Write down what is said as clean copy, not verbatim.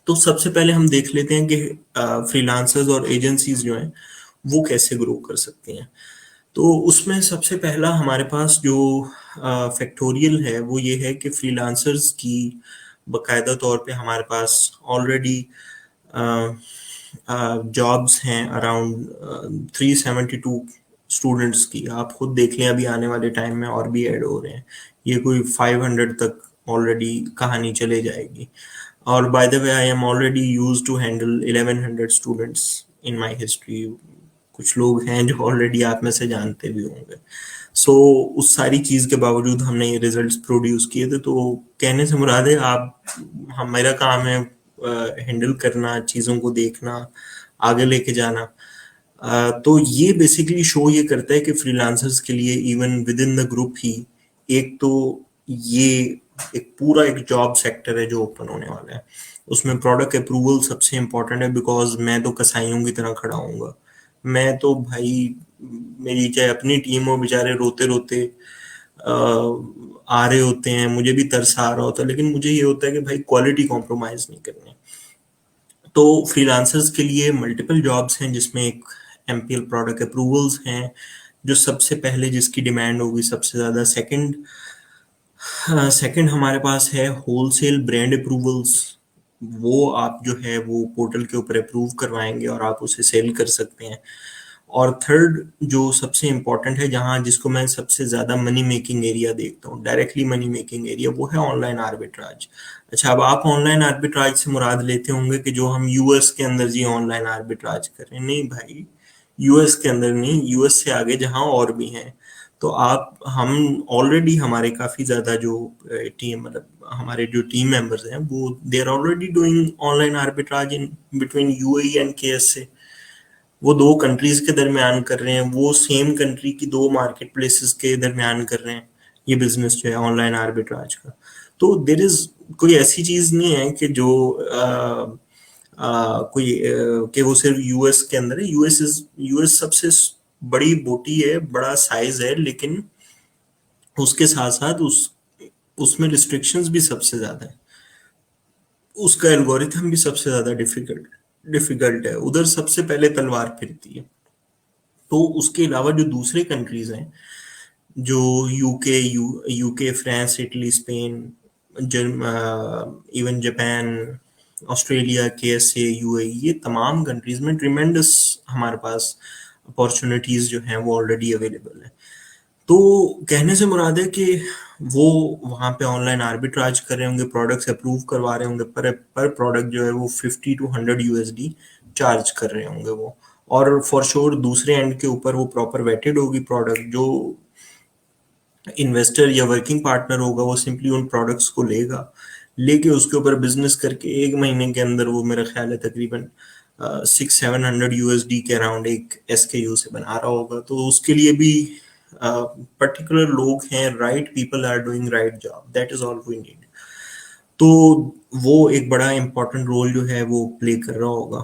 तो सबसे पहले हम देख लेते हैं कि फ्रीलांसर्स और एजेंसीज जो हैं वो कैसे ग्रो कर सकती हैं। तो उसमें सबसे पहला हमारे पास जो फैक्टोरियल है वो ये है कि फ्रीलांसर्स की बकायदा तौर पे हमारे पास ऑलरेडी जॉब्स हैं अराउंड 372 स्टूडेंट्स की। आप खुद देख लें, अभी आने वाले टाइम में और भी ऐड हो रहे हैं। ये कोई 500 तक ऑलरेडी कहानी चले जाएगी। और by the way I am already used to handle 1100 students in my history. कुछ लोग हैं जो ऑलरेडी आप में से जानते भी होंगे। सो उस सारी चीज के बावजूद हमने ये रिजल्ट्स प्रोड्यूस किए थे। तो कहने से मुराद है आप, हम, मेरा काम है हैंडल करना, चीजों को देखना, आगे लेके जाना। तो ये बेसिकली शो ये करता है कि फ्रीलांसर्स के लिए even within the group ही एक तो ये एक पूरा एक जॉब सेक्टर है जो ओपन होने वाला है। उसमें प्रोडक्ट अप्रूवल सबसे इंपॉर्टेंट है, बिकॉज मैं तो कसाईयों की तरह खड़ा हूँगा। मैं तो भाई, मेरी चाहे अपनी टीम हो, बेचारे रोते रोते आ रहे होते हैं, मुझे भी तरस आ रहा होता है, लेकिन मुझे ये होता है कि भाई क्वालिटी कॉम्प्रोमाइज नहीं करनी। तो फ्रीलांसर्स के लिए मल्टीपल जॉब्स हैं जिसमें एक एमपीएल प्रोडक्ट अप्रूवल्स हैं जो सबसे पहले जिसकी डिमांड होगी सबसे ज्यादा। सेकंड हमारे पास है होलसेल ब्रांड अप्रूवल्स। वो आप जो है वो पोर्टल के ऊपर अप्रूव करवाएंगे और आप उसे सेल कर सकते हैं। और थर्ड जो सबसे इंपॉर्टेंट है, जहां जिसको मैं सबसे ज्यादा मनी मेकिंग एरिया देखता हूँ, डायरेक्टली मनी मेकिंग एरिया, वो है ऑनलाइन आर्बिट्राज। अच्छा, अब आप ऑनलाइन आर्बिट्राज से मुराद लेते होंगे कि जो हम यूएस के अंदर जी ऑनलाइन आर्बिट्राज कर रहे हैं। नहीं भाई, यूएस के अंदर नहीं, यूएस से आगे जहां और भी हैं। तो आप, हम ऑलरेडी, हमारे काफी ज्यादा जो टीम, मतलब हमारे जो टीम मेंबर्स हैं, वो they are already doing online arbitrage in between UAE and KSA. वो दो कंट्रीज के दरमियान कर रहे हैं, वो सेम कंट्री की दो मार्केट प्लेसेस के दरमियान कर रहे हैं ये बिजनेस जो है ऑनलाइन आर्बिट्राज का। तो देर इज, कोई ऐसी चीज नहीं है कि जो कि वो सिर्फ यूएस के अंदर है। यूएस सबसे बड़ी बोटी है, बड़ा साइज है, लेकिन उसके साथ साथ उसमें रिस्ट्रिक्शंस भी सबसे ज्यादा है। उसका एल्गोरिथम भी सबसे ज्यादा डिफिकल्ट है। उधर सबसे पहले तलवार फिरती है। तो उसके अलावा जो दूसरे कंट्रीज हैं, जो UK, France, Italy, Spain, even Japan, Australia, KSA, UAE, ये तमाम कंट्रीज में ट्रिमेंडस हमारे पास अपॉर्चुनिटीज जो हैं वो ऑलरेडी अवेलेबल है। तो कहने से मुराद है कि वो वहां पे ऑनलाइन आर्बिट्राज कर रहे होंगे, प्रोडक्ट्स अप्रूव करवा रहे होंगे, पर प्रोडक्ट जो है वो 50 to 100 USD चार्ज कर रहे होंगे वो। और फॉर श्योर दूसरे एंड के ऊपर वो प्रॉपर वेटेड होगी प्रोडक्ट। जो इन्वेस्टर या वर्किंग पार्टनर होगा वो सिंपली उन प्रोडक्ट्स को लेगा, लेके उसके ऊपर बिजनेस करके 1 महीने के अंदर वो, मेरा ख्याल है तकरीबन 600-700 USD के अराउंड एक SKU से बना रहा होगा। तो उसके लिए भी पर्टिकुलर लोग हैं, right people are doing right job, that is all we need. तो वो एक बड़ा इंपॉर्टेंट रोल जो है वो प्ले कर रहा होगा।